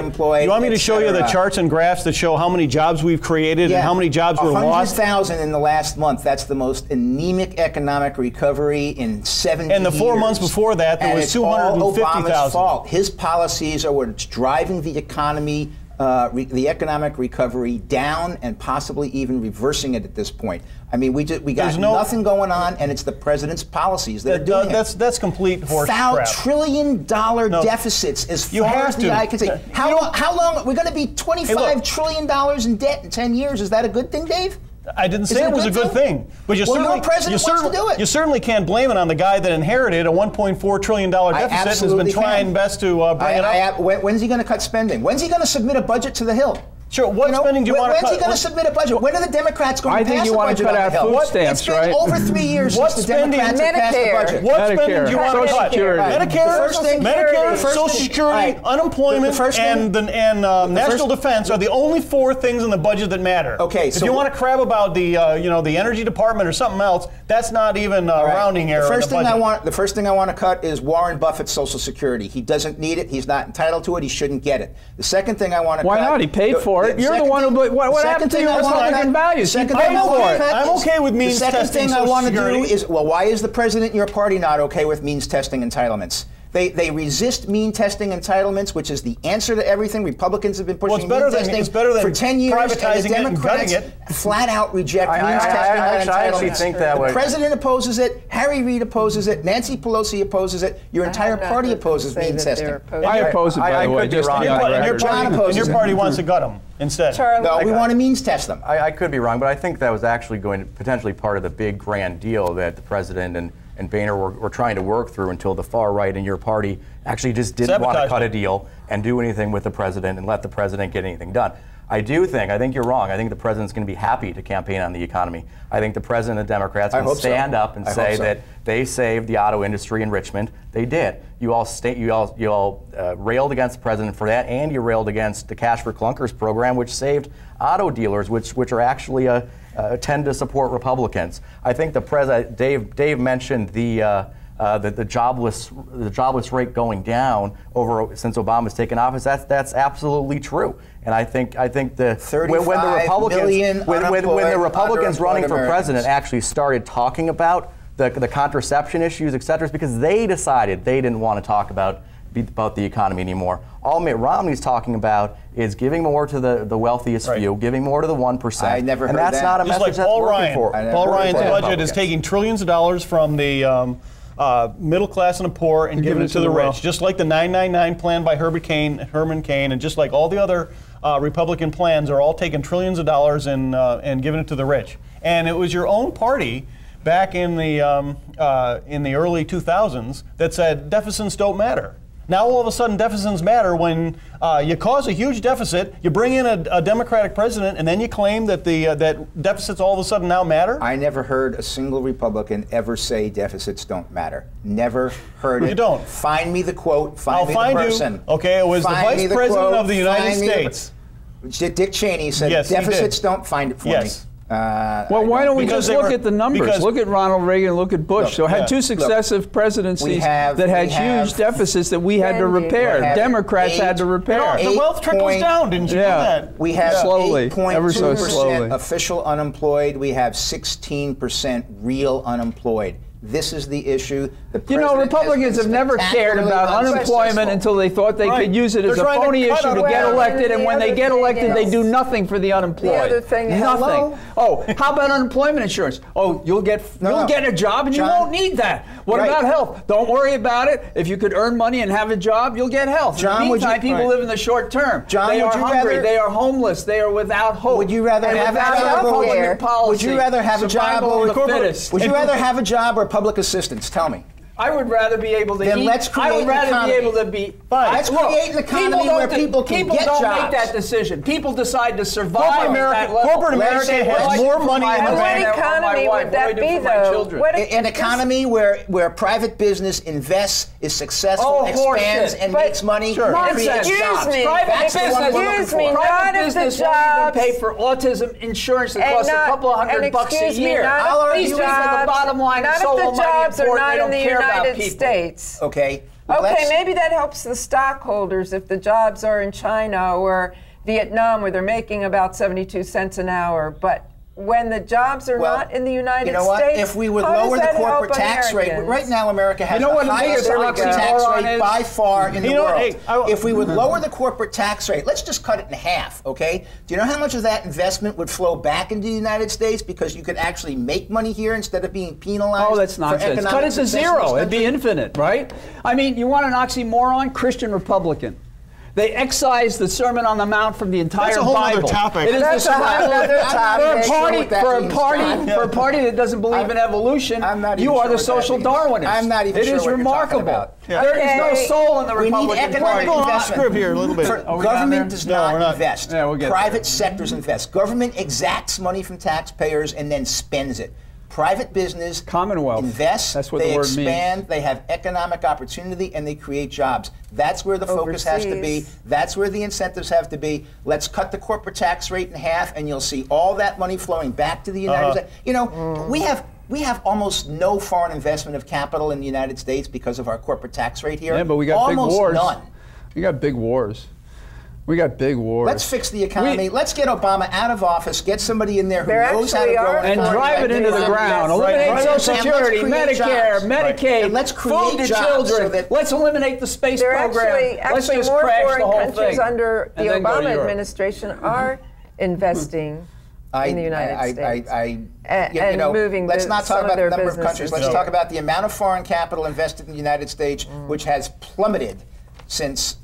you the charts and graphs that show how many jobs we've created and how many jobs were lost? 100,000 in the last month. That's the most anemic economic recovery in 70 years. And the 4 months before that, there was 250,000. Obama's fault. His policies are what's driving the economy, the economic recovery down, and possibly even reversing it at this point. I mean, we got nothing going on, and it's the president's policies that are doing it. That's complete horse crap. $1 trillion deficits as far as the eye can see. How long? We're going to be $25 trillion in debt in 10 years. Is that a good thing, Dave? I didn't say it was a good thing, but your president wants to do it. You certainly can't blame it on the guy that inherited a $1.4 trillion deficit and has been trying best to bring it up. When's he going to cut spending? When's he going to submit a budget to the Hill? Sure. What spending do you want to cut? When's he going to submit a budget? When are the Democrats going to pass a budget? I think you want to cut out food stamps, right? It's been over 3 years since the Democrats have passed the budget. What spending do you want to cut? Medicare, Social Security, unemployment, and national defense are the only 4 things in the budget that matter. Okay, if you want to crab about the the Energy Department or something else, that's not even a rounding error. The first thing I want to cut is Warren Buffett's Social Security. He doesn't need it. He's not entitled to it. He shouldn't get it. The second thing I want to cut. Why not? He paid for it. You're the one who. What happened to your Republican values? I'm okay with means testing. The second thing I want to do is, why is the president in your party not okay with means testing entitlements? They resist mean testing entitlements, which is the answer to everything. Republicans have been pushing mean testing for 10 years, privatizing and the Democrats flat out reject means testing and entitlements. I actually think that way. The president opposes it. Harry Reid opposes it. Nancy Pelosi opposes it. Your entire party opposes mean testing. I oppose it, by the way. And your party wants to gut them instead. No, we want to means test them. I could be wrong, but I think that was actually going to potentially part of the big grand deal that the president and Boehner were trying to work through until the far right in your party actually just didn't want to cut a deal and do anything with the president and let the president get anything done. I think you're wrong. I think the president's going to be happy to campaign on the economy. I think the president and the Democrats can stand up and say that they saved the auto industry in Richmond. They did. You all railed against the president for that, and you railed against the Cash for Clunkers program, which saved auto dealers, which are actually tend to support Republicans. I think the president, Dave mentioned the the jobless rate going down since Obama's taken office. That's absolutely true. And I think when the Republicans running for president actually started talking about the contraception issues, et cetera, it's because they decided they didn't want to talk about the economy anymore. All Mitt Romney's talking about is giving more to the wealthiest few, giving more to the 1%. I never heard that's that. not a Just message like Paul Ryan. Paul Ryan's budget is taking trillions of dollars from the middle class and the poor and giving it to the rich. Just like the 999 plan by Herman Cain, and just like all the other Republican plans are all taking trillions of dollars and giving it to the rich. And it was your own party back in the early 2000s that said deficits don't matter. Now all of a sudden deficits matter when you cause a huge deficit, you bring in a Democratic president, and then you claim that that deficits all of a sudden now matter? I never heard a single Republican ever say deficits don't matter. Never heard it. You don't. Find me the quote. Find me the person. Okay, it was the Vice President of the United States. Dick Cheney said deficits don't find it for me. Well, why don't we just look at the numbers? Look at Ronald Reagan, look at Bush. So had two successive presidencies that had huge deficits that we had to repair. Democrats had to repair. The wealth trickles down, didn't you know that? We have slowly, ever so 8.2% slowly. official unemployed. We have 16% real unemployed. This is the issue. You know, Republicans have never cared about unemployment until they thought they could use it as a phony issue to get elected, and when they get elected, they do nothing for the unemployed. The other thing, nothing. Oh, how about unemployment insurance? Oh, you'll get a job and you won't need that. What about health? Don't worry about it. If you could earn money and have a job, you'll get health. In the meantime, people live in the short term. They are hungry. They are homeless. They are without hope. Would you rather have a job? Would you rather have a job or would you rather have a job or public assistance? Tell me. I would rather be able to then eat. Let's create I would rather an be able to be. Let's create an economy where people can get jobs. People don't make that decision. People decide to survive. Corporate America has more money in the bank. What economy would that be, though? An economy where private business invests, is successful, expands, and makes money, and creates jobs. Excuse me, not if the jobs pay for autism insurance that costs a couple of $100 a year. These people, the bottom line is so almighty important, they don't care about people. States. Okay. Okay, maybe that helps the stockholders if the jobs are in China or Vietnam where they're making about 72 cents an hour. But when the jobs are not in the United States, if we would lower the corporate tax rate, right now America has the highest corporate tax rate by far in the world. If we would lower the corporate tax rate, let's just cut it in half, okay? Do you know how much of that investment would flow back into the United States because you could actually make money here instead of being penalized? Oh, that's nonsense. Cut it to zero. It'd be infinite, right? I mean, you want an oxymoron? Christian Republican. They excised the Sermon on the Mount from the entire Bible. That's a whole other topic. It is That's the another topic. For a party that doesn't believe in evolution, you are the social Darwinist. I'm not even sure what you're talking about. There is no soul in the Republican Party. We need economic investment here a little bit. Government does not invest. Yeah, we'll get Private sectors invest. Government exacts money from taxpayers and then spends it. Private business invests, that's what they the word expand, means. They have economic opportunity, and they create jobs. That's where the focus has to be. That's where the incentives have to be. Let's cut the corporate tax rate in half, and you'll see all that money flowing back to the United States. You know, we have almost no foreign investment of capital in the United States because of our corporate tax rate here. Yeah, but we got big wars. Almost none. We got big wars. We got big wars. Let's fix the economy. Let's get Obama out of office. Get somebody in there who knows how to grow and drive it into the ground. Eliminate Social Security, Medicare, Medicaid, and let's create food to jobs children. So that let's eliminate the space program. Let's just more crash foreign the whole countries thing. under the Obama administration are investing in the United States. And moving let's not talk about the number of countries. Let's talk about the amount of foreign capital invested in the United States, which has plummeted since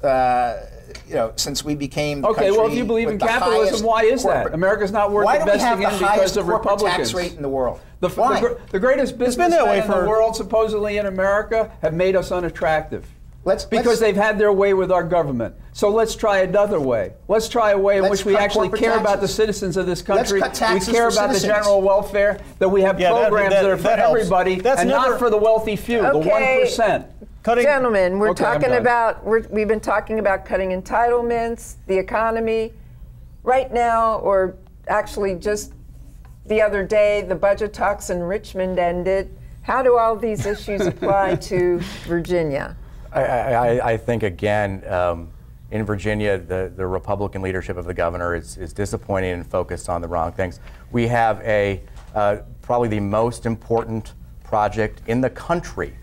since we became the country well, if you believe in capitalism, why is that? America's not worth investing in because of Republicans. Why do we have the highest corporate tax rate in the world? The greatest businessmen in the world, supposedly in America, have made us unattractive. Because they've had their way with our government. So let's try another way. Let's try a way in which we actually care about the citizens of this country. We care about the general welfare, that we have programs that are for everybody and not for the wealthy few, the 1%. Gentlemen, we've been talking about cutting entitlements, the economy. Right now, or actually just the other day, the budget talks in Richmond ended. How do all these issues apply to Virginia? I think, again, in Virginia, the Republican leadership of the governor is disappointing and focused on the wrong things. We have probably the most important project in the country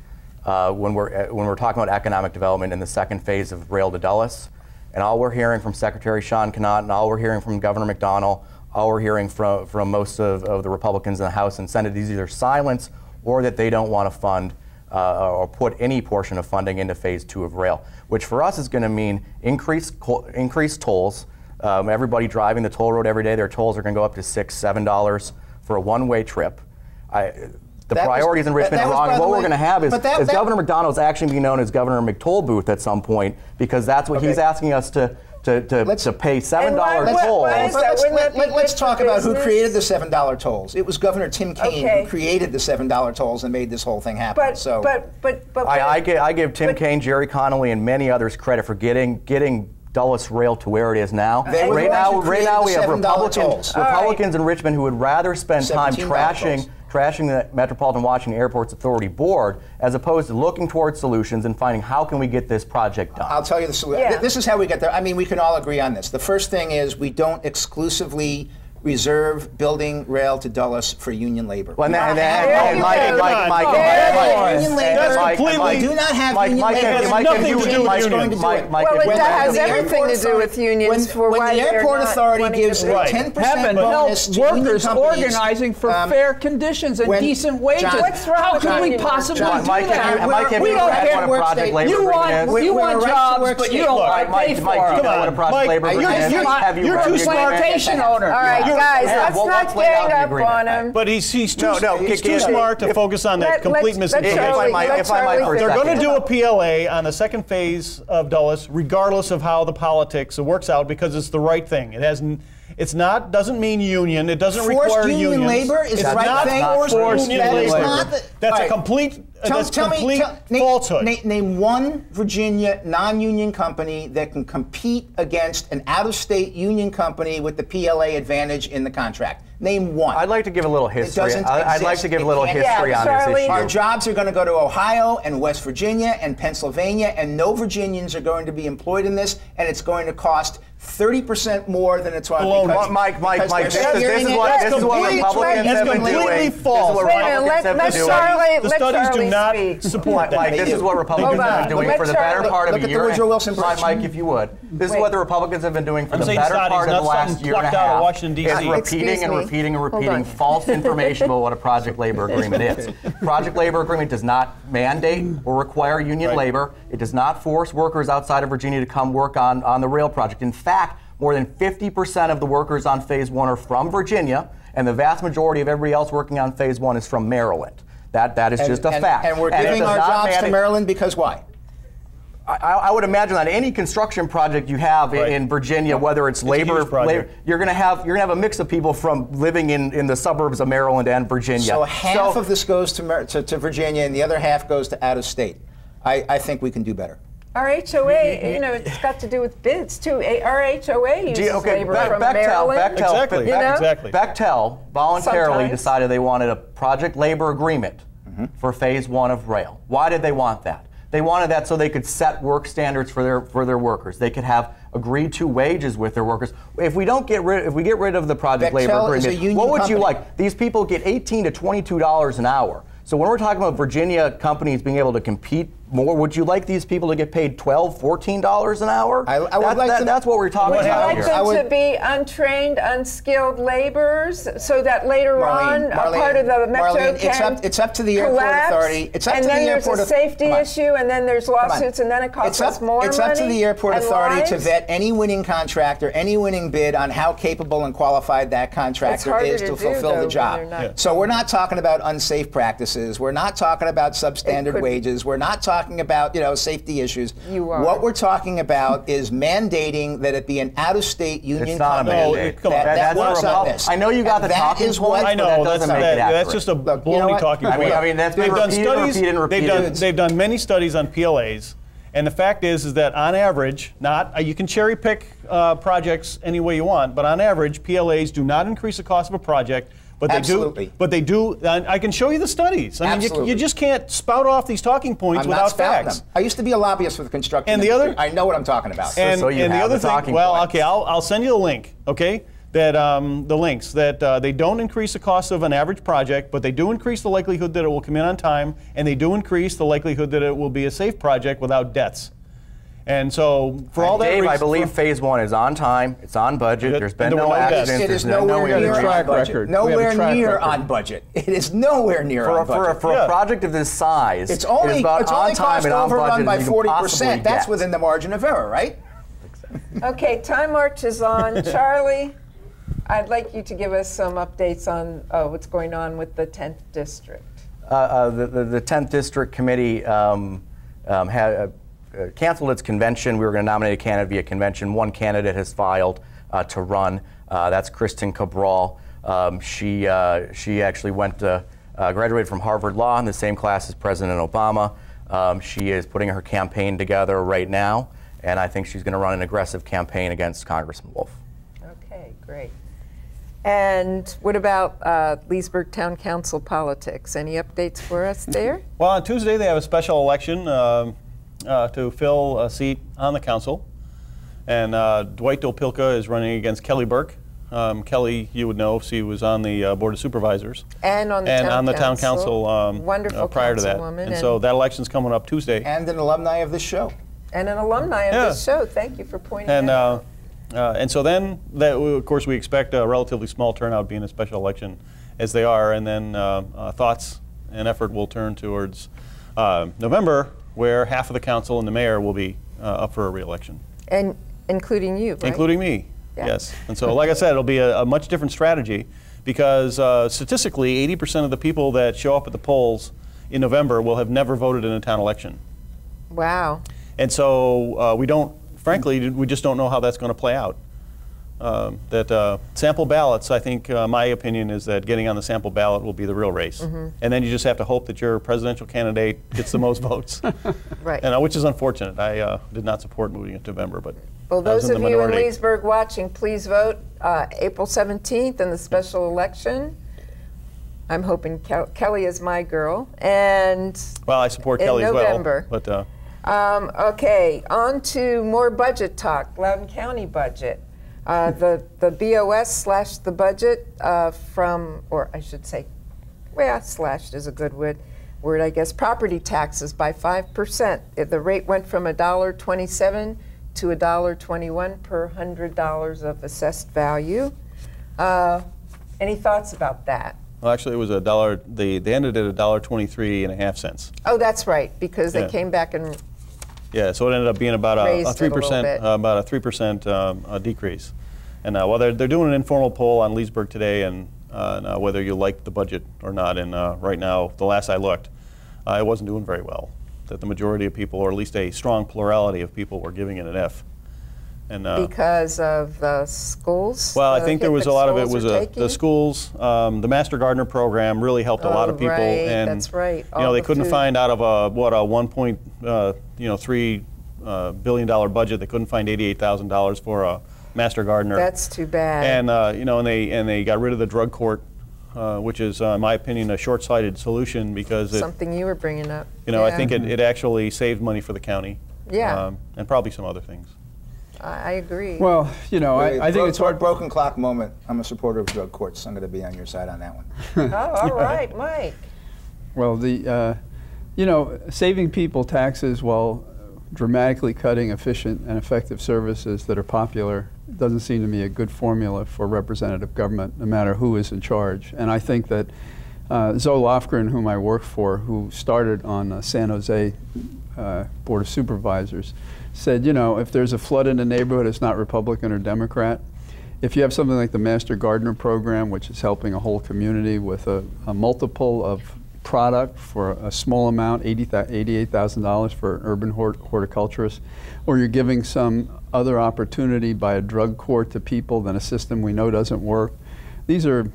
when we're talking about economic development in the second phase of Rail to Dulles. And all we're hearing from Secretary Sean Connaughton, and all we're hearing from Governor McDonnell, all we're hearing from most of the Republicans in the House and Senate is either silence or that they don't want to fund or put any portion of funding into phase 2 of rail, which for us is going to mean increased tolls. Everybody driving the toll road every day, their tolls are going to go up to $6, $7 for a one-way trip. The priorities in Richmond are wrong. And what we're going to have is Governor McDonnell is actually be known as Governor McTollbooth at some point, because that's what he's asking us to pay $7 tolls. Let's talk about who created the $7 tolls. It was Governor Tim Kaine who created the $7 tolls and made this whole thing happen. I give Tim Kaine, Jerry Connolly, and many others credit for getting Dulles Rail to where it is now. Right now we have Republicans in Richmond who would rather spend time trashing the Metropolitan Washington Airports Authority Board as opposed to looking towards solutions and finding how can we get this project done. I'll tell you the solution. This is how we get there. I mean, we can all agree on this. The first thing is we don't exclusively reserve building rail to Dulles for union labor. Well, Mike, we do not have union labor. Well, it has everything to do with unions for why the airport authority gives a 10% bonus to workers organizing for fair conditions and decent wages. How can we possibly do that? We don't care. You want jobs, but you don't want to pay for them. You're too smart. All right, guys, let's not gang up on him. But he's too smart to focus on that complete misinformation. They're going to do a PLA on the second phase of Dulles, regardless of how the politics works out, because it's the right thing. Doesn't mean union. It doesn't require unions. Union labor is the right thing. Forced union labor. That's a complete falsehood. Name one Virginia non-union company that can compete against an out-of-state union company with the PLA advantage in the contract. Name one. I'd like to give a little history. I'd like to give a little history on this issue. Our jobs are going to go to Ohio and West Virginia and Pennsylvania, and no Virginians are going to be employed in this, and it's going to cost 30% more than it's worth. Mike, this is what Republicans have been doing. Completely false. The studies do not support that. Mike, this is what Republicans have been doing for the better part of a year. Mike, if you would. This is what the Republicans have been doing for the better part of the last year and a half. It's repeating and repeating false information about what a project labor agreement is. Project labor agreement does not mandate or require union labor. It does not force workers outside of Virginia to come work on the rail project. In fact, more than 50% of the workers on Phase 1 are from Virginia, and the vast majority of everybody else working on Phase 1 is from Maryland. That is just a fact. And we're giving our jobs to Maryland because why? I would imagine that any construction project you have in Virginia, whether it's labor, you're going to have a mix of people from living in the suburbs of Maryland and Virginia. So half of this goes to Virginia, and the other half goes to out of state. I think we can do better. Our HOA, it's got to do with bids too. Our HOA uses labor from Maryland. Exactly. Bechtel voluntarily decided they wanted a project labor agreement for Phase 1 of rail. Why did they want that? They wanted that so they could set work standards for their workers. They could have agreed to wages with their workers. If we get rid of the project labor agreement, what would you like? These people get $18 to $22 an hour. So when we're talking about Virginia companies being able to compete more, would you like these people to get paid $12, $14 an hour? That's what we're talking about here. Would you like them to be untrained, unskilled laborers, so that later on a part of the metro can it's up to the airport authority. It's up to the airport. And then there's a safety issue, and then there's lawsuits, and then it costs us more money. It's up to the airport authority to vet any winning contractor, any winning bid on how capable and qualified that contractor is to fulfill the job. So we're not talking about unsafe practices. We're not talking about substandard wages. We're not talking about safety issues. What we're talking about is mandating that it be an out-of-state union company that works on this. I know you got the talking point, I know, but that doesn't make it accurate. That's just a baloney talking point. I mean, that's been repeated. They've done many studies on PLAs, and the fact is that on average, you can cherry pick projects any way you want, but on average, PLAs do not increase the cost of a project But Absolutely. They do. And I can show you the studies. I mean, you just can't spout off these talking points without facts. I used to be a lobbyist for the construction and industry. The other, I know what I'm talking about. And the other thing, well, okay, I'll send you the link. Okay, that the links that they don't increase the cost of an average project, but they do increase the likelihood that it will come in on time, and they do increase the likelihood that it will be a safe project without debts. And so, for all that Dave, reason, I believe phase 1 is on time, it's on budget, there's been no accidents. It is nowhere near on budget. Nowhere near on budget. It is nowhere near on budget. For a project of this size, it's only cost overrun by 40%. That's get. Within the margin of error, right? Okay, time marches on. Charlie, I'd like you to give us some updates on what's going on with the 10th District. The 10th District Committee had canceled its convention. We were going to nominate a candidate via convention. One candidate has filed to run. That's Kristen Cabral. She actually graduated from Harvard Law in the same class as President Obama. She is putting her campaign together right now, and I think she's going to run an aggressive campaign against Congressman Wolf. Okay, great. And what about Leesburg Town Council politics? Any updates for us there? Well, on Tuesday they have a special election to fill a seat on the council. And Dwight Dopilka is running against Kelly Burke. Kelly, you would know, she was on the Board of Supervisors. And on the town council. Wonderful prior to that. And so that election's coming up Tuesday. And an alumni of this show. And an alumni of this show. Thank you for pointing that out. And so then, of course, we expect a relatively small turnout being a special election as they are. And then thoughts and effort will turn towards November, where half of the council and the mayor will be up for a re-election. And including you, right? Including me, yes. And so, like I said, it'll be a much different strategy because statistically, 80% of the people that show up at the polls in November will have never voted in a town election. Wow. And so frankly, we just don't know how that's going to play out. Sample ballots, I think my opinion is that getting on the sample ballot will be the real race. And then you just have to hope that your presidential candidate gets the most votes. Right. Which is unfortunate. I did not support moving it to November, but well, those of you in Leesburg watching, please vote April 17th in the special election. I'm hoping Kelly is my girl. And well, I support Kelly as well. But okay, on to more budget talk. Loudoun County budget. The BOS / the budget from, or I should say, well, slashed is a good word, I guess, property taxes by 5%. The rate went from $1.27 to $1.21 per $100 of assessed value. Any thoughts about that? Well, actually, it was $1. They ended at $1.23.5. Oh, that's right, because they came back and so it ended up being about a 3% decrease. And well, they're doing an informal poll on Leesburg today, and whether you like the budget or not. And right now, the last I looked, it wasn't doing very well. That the majority of people, or at least a strong plurality of people, were giving it an F. And because of the schools. Well, I think there was a lot of it was the schools. The Master Gardener program really helped a lot of people. Right, and that's right. They couldn't find out of a $1.3 billion budget. They couldn't find $88,000 for a Master Gardener. That's too bad. And and they got rid of the drug court, which is, in my opinion, a short-sighted solution because something you were bringing up. I think it actually saved money for the county. Yeah. And probably some other things. I agree. Well, I think it's hard. Broken clock moment. I'm a supporter of drug courts. I'm going to be on your side on that one. All right, Mike. Well, saving people taxes while dramatically cutting efficient and effective services that are popular doesn't seem to me a good formula for representative government, no matter who is in charge. And I think that Zoe Lofgren, whom I work for, who started on San Jose Board of Supervisors, said, if there's a flood in the neighborhood, it's not Republican or Democrat. If you have something like the Master Gardener program, which is helping a whole community with a multiple of product for a small amount, $88,000 for an urban horticulturist, or you're giving some other opportunity by a drug court to people, then a system we know doesn't work. These are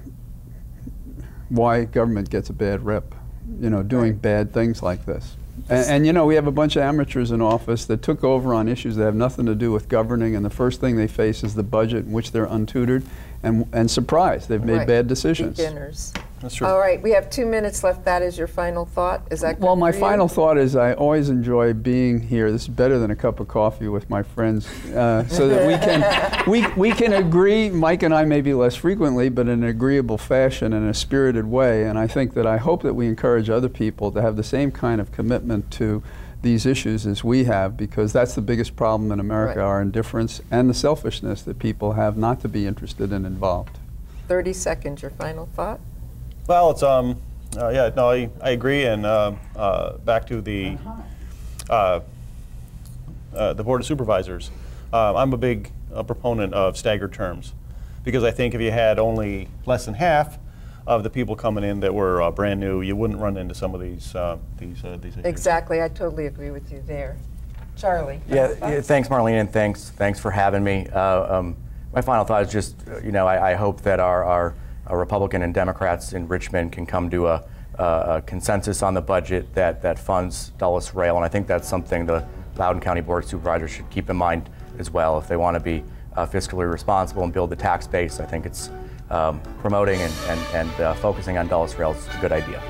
why government gets a bad rep, doing bad things like this. And you know, we have a bunch of amateurs in office that took over on issues that have nothing to do with governing, and the first thing they face is the budget in which they're untutored and surprised. They've made bad decisions. Beginners. That's true. All right, we have 2 minutes left. That is your final thought? Is that good Well, my for you? final thought is I always enjoy being here. This is better than a cup of coffee with my friends, so that we can agree. Mike and I maybe less frequently, but in an agreeable fashion, in a spirited way. And I think that I hope that we encourage other people to have the same kind of commitment to these issues as we have, because that's the biggest problem in America, our indifference and the selfishness that people have not to be interested and involved. 30 seconds, your final thought? Well, it's yeah, no, I agree, and back to the Board of Supervisors. I'm a big proponent of staggered terms, because I think if you had only less than half of the people coming in that were brand new, you wouldn't run into some of these issues. Exactly, I totally agree with you there. Charlie? Yeah, thanks, Marlene, and thanks for having me. My final thought is just, you know, I hope that our Republican and Democrats in Richmond can come to a consensus on the budget that funds Dulles Rail, and I think that's something the Loudoun County Board of Supervisors should keep in mind as well. If they want to be fiscally responsible and build the tax base, I think it's promoting and focusing on Dulles Rail is a good idea.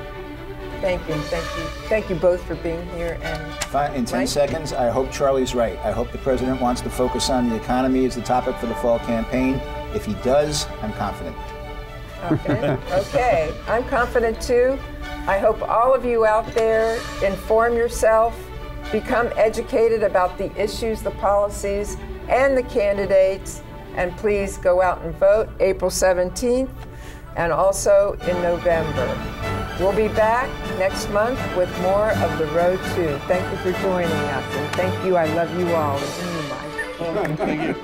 Thank you, thank you. Thank you both for being here. And in 10 Mike? seconds, I hope Charlie's right. I hope the president wants to focus on the economy as the topic for the fall campaign. If he does, I'm confident. Okay. Okay, I'm confident too. I hope all of you out there inform yourself, become educated about the issues, the policies, and the candidates, and please go out and vote April 17th and also in November. We'll be back next month with more of The Road To. Thank you for joining us, and thank you. I love you all. Thank you.